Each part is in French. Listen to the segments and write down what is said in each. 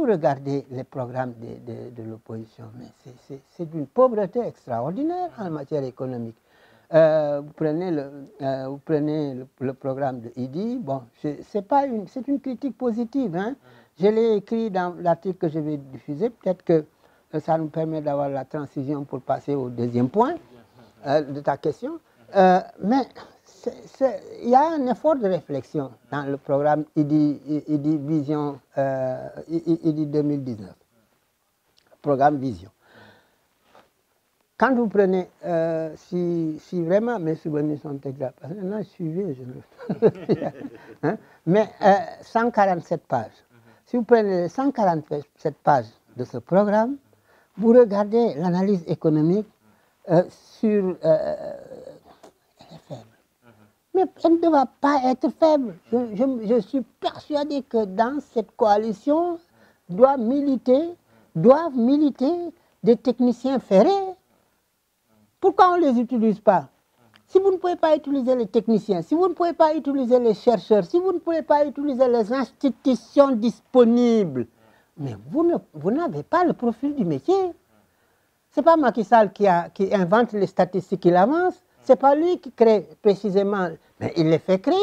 regardez les programmes de l'opposition, c'est d'une pauvreté extraordinaire en matière économique. Vous prenez le programme de Idi, bon, c'est une critique positive, hein. Je l'ai écrit dans l'article que je vais diffuser, peut-être que ça nous permet d'avoir la transition pour passer au deuxième point de ta question. Mais il y a un effort de réflexion dans le programme IDI Vision IDI 2019, programme Vision. Quand vous prenez, si vraiment mes souvenirs sont exacts, parce que là je suis vieux, hein, mais 147 pages. Si vous prenez les 147 pages de ce programme, vous regardez l'analyse économique sur... elle est faible. Mais elle ne va pas être faible. Je suis persuadé que dans cette coalition doivent militer des techniciens ferrés. Pourquoi on ne les utilise pas? Si vous ne pouvez pas utiliser les techniciens, si vous ne pouvez pas utiliser les chercheurs, si vous ne pouvez pas utiliser les institutions disponibles, mais vous n'avez pas le profil du métier. Ce n'est pas Macky Sall qui invente les statistiques qu'il avance, ce n'est pas lui qui crée précisément, mais il les fait créer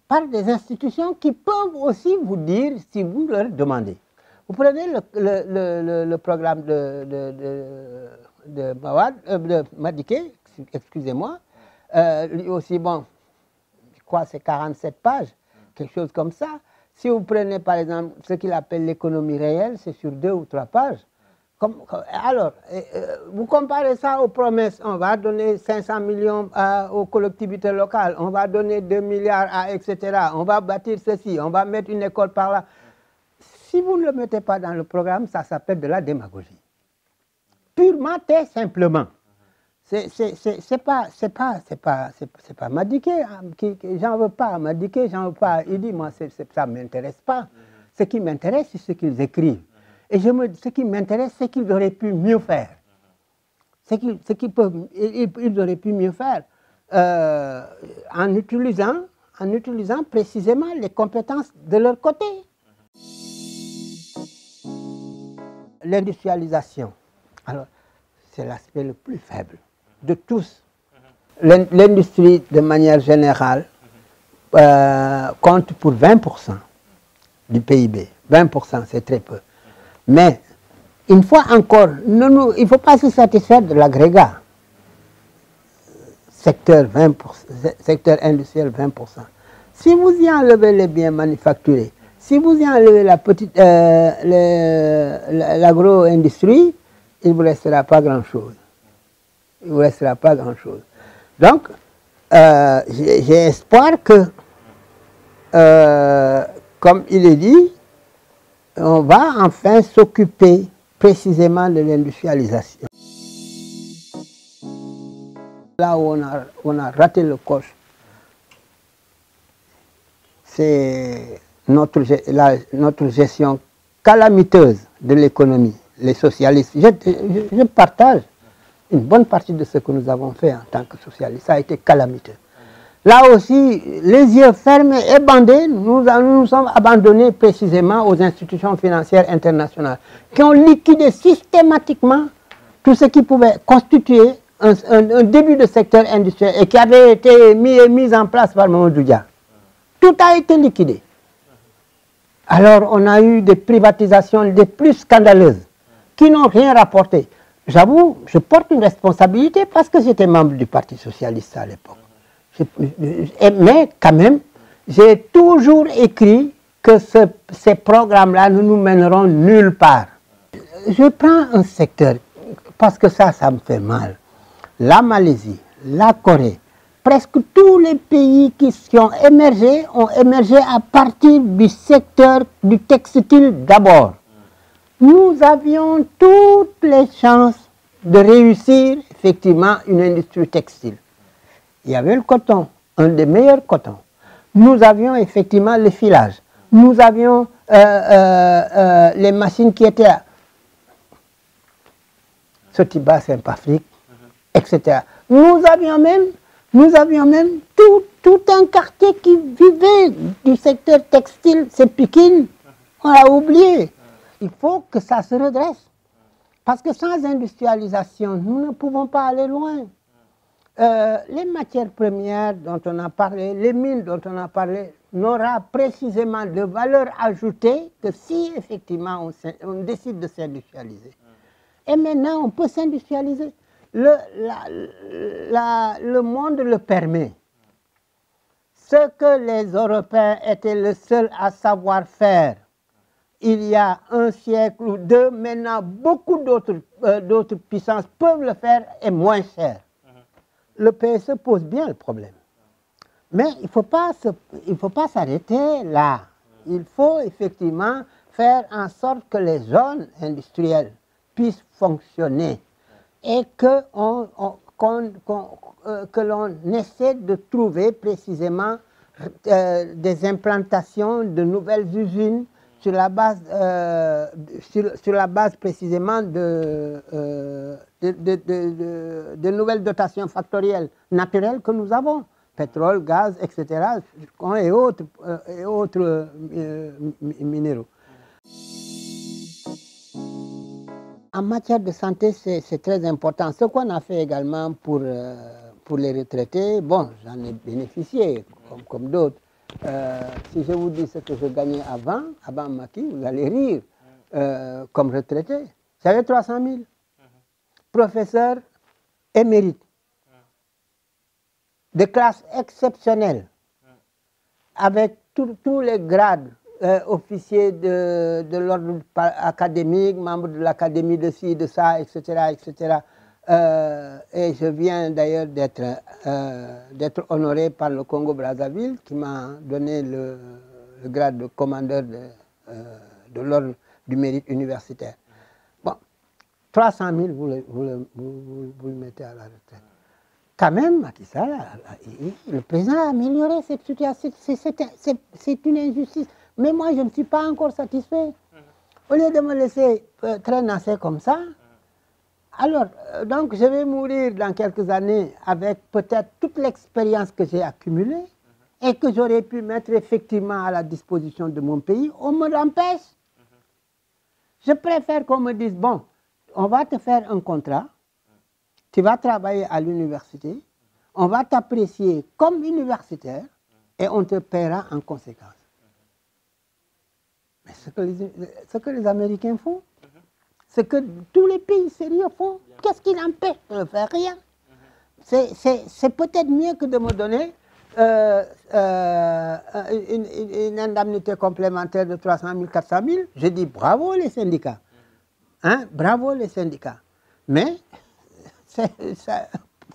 par des institutions qui peuvent aussi vous dire si vous leur demandez. Vous prenez le programme de Madické, excusez-moi, lui aussi, bon, je crois que c'est 47 pages, quelque chose comme ça. Si vous prenez par exemple ce qu'il appelle l'économie réelle, c'est sur 2 ou 3 pages. Alors, vous comparez ça aux promesses, on va donner 500 millions aux collectivités locales, on va donner 2 milliards à etc., on va bâtir ceci, on va mettre une école par là. Si vous ne le mettez pas dans le programme, ça s'appelle de la démagogie. Purement et simplement. C'est pas Madické, j'en veux pas à Madické, j'en veux pas à Idi, moi ça ne m'intéresse pas. Ce qui m'intéresse, c'est ce qu'ils écrivent. Et ce qui m'intéresse, c'est qu'ils auraient pu mieux faire. Ils auraient pu mieux faire en utilisant précisément les compétences de leur côté. L'industrialisation, alors c'est l'aspect le plus faible de tous. L'industrie, de manière générale, compte pour 20% du PIB. 20%, c'est très peu. Mais, une fois encore, il ne faut pas se satisfaire de l'agrégat. Secteur industriel, 20%. Si vous y enlevez les biens manufacturés, si vous y enlevez l'agro-industrie, il ne vous restera pas grand-chose. Il ne vous restera pas grand-chose. Donc, j'ai espoir que, comme il est dit, on va enfin s'occuper précisément de l'industrialisation. Là où on a raté le coche, c'est notre gestion calamiteuse de l'économie. Les socialistes, je partage une bonne partie de ce que nous avons fait en tant que socialistes. Ça a été calamiteux. Là aussi, les yeux fermés et bandés, nous nous sommes abandonnés précisément aux institutions financières internationales qui ont liquidé systématiquement tout ce qui pouvait constituer un début de secteur industriel et qui avait été mis en place par Mamadou Dia. Tout a été liquidé. Alors on a eu des privatisations les plus scandaleuses qui n'ont rien rapporté. J'avoue, je porte une responsabilité parce que j'étais membre du Parti socialiste à l'époque. Mais quand même, j'ai toujours écrit que ces programmes-là ne nous mèneront nulle part. Je prends un secteur, parce que ça me fait mal. La Malaisie, la Corée, presque tous les pays qui ont émergé à partir du secteur du textile d'abord. Nous avions toutes les chances de réussir effectivement une industrie textile. Il y avait le coton, un des meilleurs cotons. Nous avions effectivement le filage. Nous avions les machines qui étaient là. Sotiba, Saint-Afrique, etc. Nous avions même tout un quartier qui vivait du secteur textile, c'est Pikine. On l'a oublié. il faut que ça se redresse. Parce que sans industrialisation, nous ne pouvons pas aller loin. Les matières premières dont on a parlé, les mines dont on a parlé, n'aura précisément de valeur ajoutée que si effectivement on décide de s'industrialiser. Et maintenant, on peut s'industrialiser. Le monde le permet. Ce que les Européens étaient les seuls à savoir faire il y a un siècle ou deux, maintenant beaucoup d'autres puissances peuvent le faire et moins cher. Le PSE pose bien le problème. Mais il ne faut pas s'arrêter là. Il faut effectivement faire en sorte que les zones industrielles puissent fonctionner et que l'on essaie de trouver précisément des implantations de nouvelles usines sur la base précisément de nouvelles dotations factorielles naturelles que nous avons, pétrole, gaz, etc., et autres minéraux. En matière de santé, c'est très important. Ce qu'on a fait également pour les retraités, bon, j'en ai bénéficié, comme d'autres. Si je vous dis ce que je gagnais avant Macky, vous allez rire. Comme retraité, j'avais 300 000. Professeur émérite, de classe exceptionnelle, avec tous les grades, officier de l'ordre académique, membre de l'académie de ci, de ça, etc., etc. Et je viens d'ailleurs d'être honoré par le Congo-Brazzaville, qui m'a donné le grade de commandeur de l'ordre du mérite universitaire. Bon, 300 000, vous le mettez à la retraite. Quand même, Macky Sall, le président a amélioré cette situation. C'est une injustice. Mais moi, je ne suis pas encore satisfait. Au lieu de me laisser traînasser comme ça, alors, donc, je vais mourir dans quelques années avec peut-être toute l'expérience que j'ai accumulée et que j'aurais pu mettre effectivement à la disposition de mon pays. On me l'empêche. Je préfère qu'on me dise, bon, on va te faire un contrat, tu vas travailler à l'université, on va t'apprécier comme universitaire et on te paiera en conséquence. Mais ce que les Américains font, ce que tous les pays sérieux font, qu'est-ce qui l'empêche de le faire? Rien. C'est peut-être mieux que de me donner une indemnité complémentaire de 300 000, 400 000. Je dis bravo les syndicats. Hein? Bravo les syndicats. Mais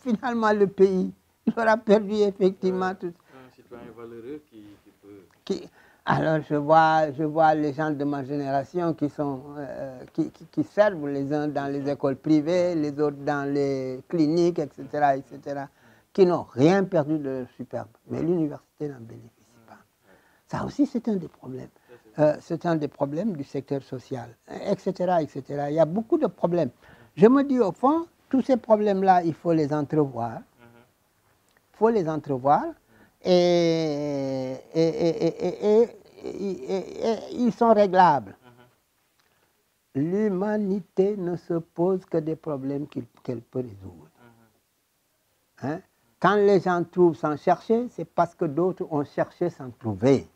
finalement, le pays aura perdu effectivement tout. Un citoyen valeureux qui peut... Alors je vois les gens de ma génération qui servent les uns dans les écoles privées, les autres dans les cliniques, etc., etc., qui n'ont rien perdu de leur superbe. Mais l'université n'en bénéficie pas. Ça aussi, c'est un des problèmes. C'est un des problèmes du secteur social, etc., etc. Il y a beaucoup de problèmes. Je me dis, au fond, tous ces problèmes-là, il faut les entrevoir. Il faut les entrevoir. Et ils sont réglables. L'humanité ne se pose que des problèmes qu'elle peut résoudre. Hein? Quand les gens trouvent sans chercher, c'est parce que d'autres ont cherché sans trouver.